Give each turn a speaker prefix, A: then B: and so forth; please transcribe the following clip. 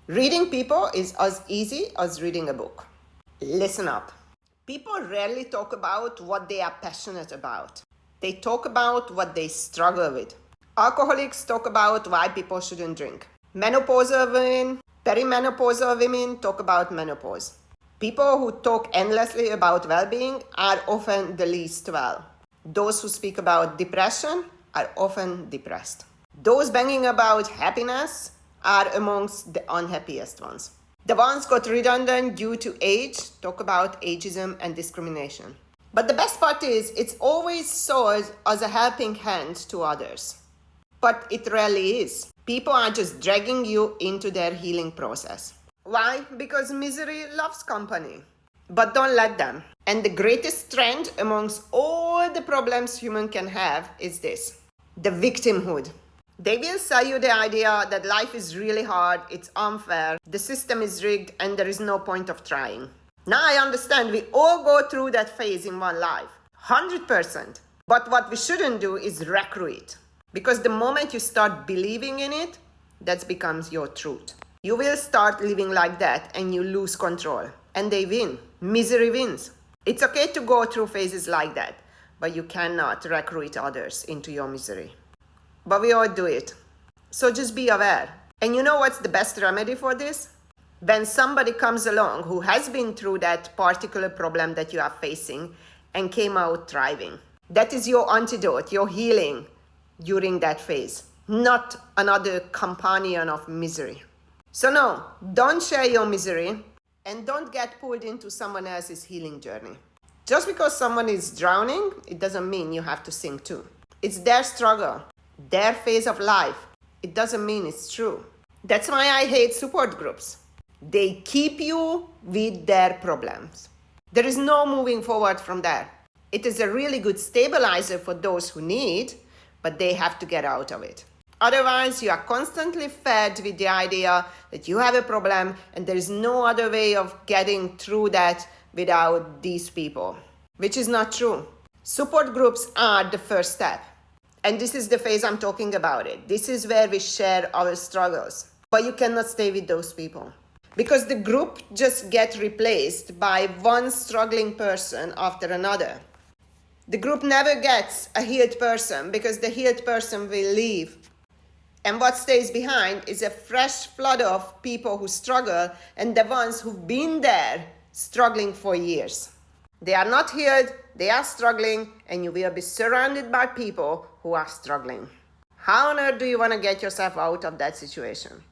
A: Reading people is as easy as reading a book. Listen up. People rarely talk about what they are passionate about. They talk about what they struggle with. Alcoholics talk about why people shouldn't drink. Menopausal women, perimenopausal women talk about menopause. People who talk endlessly about well-being are often the least well. Those who speak about depression are often depressed. Those banging about happiness are amongst the unhappiest ones. The ones got redundant due to age talk about ageism and discrimination. But the best part is it's always sold as a helping hand to others. But it rarely is. People are just dragging you into their healing process. Why? Because misery loves company. But don't let them. And the greatest trend amongst all the problems human can have is this: the victimhood. They will sell you the idea that life is really hard, it's unfair, the system is rigged, and there is no point of trying. Now I understand we all go through that phase in one life, 100%. But what we shouldn't do is recruit it. Because the moment you start believing in it, that becomes your truth. You will start living like that and you lose control. And they win. Misery wins. It's okay to go through phases like that, but you cannot recruit others into your misery. But we all do it. So just be aware. And you know what's the best remedy for this? When somebody comes along who has been through that particular problem that you are facing and came out thriving. That is your antidote, your healing during that phase, not another companion of misery. So no, don't share your misery and don't get pulled into someone else's healing journey. Just because someone is drowning, it doesn't mean you have to sink too. It's their struggle, their phase of life. It doesn't mean it's true. That's why I hate support groups. They keep you with their problems. There is no moving forward from there. It is a really good stabilizer for those who need, but they have to get out of it. Otherwise, you are constantly fed with the idea that you have a problem and there is no other way of getting through that without these people, which is not true. Support groups are the first step. And this is the phase I'm talking about it. This is where we share our struggles. But you cannot stay with those people. Because the group just gets replaced by one struggling person after another. The group never gets a healed person because the healed person will leave. And what stays behind is a fresh flood of people who struggle and the ones who've been there struggling for years. They are not healed, they are struggling, and you will be surrounded by people who are struggling. How on earth do you want to get yourself out of that situation?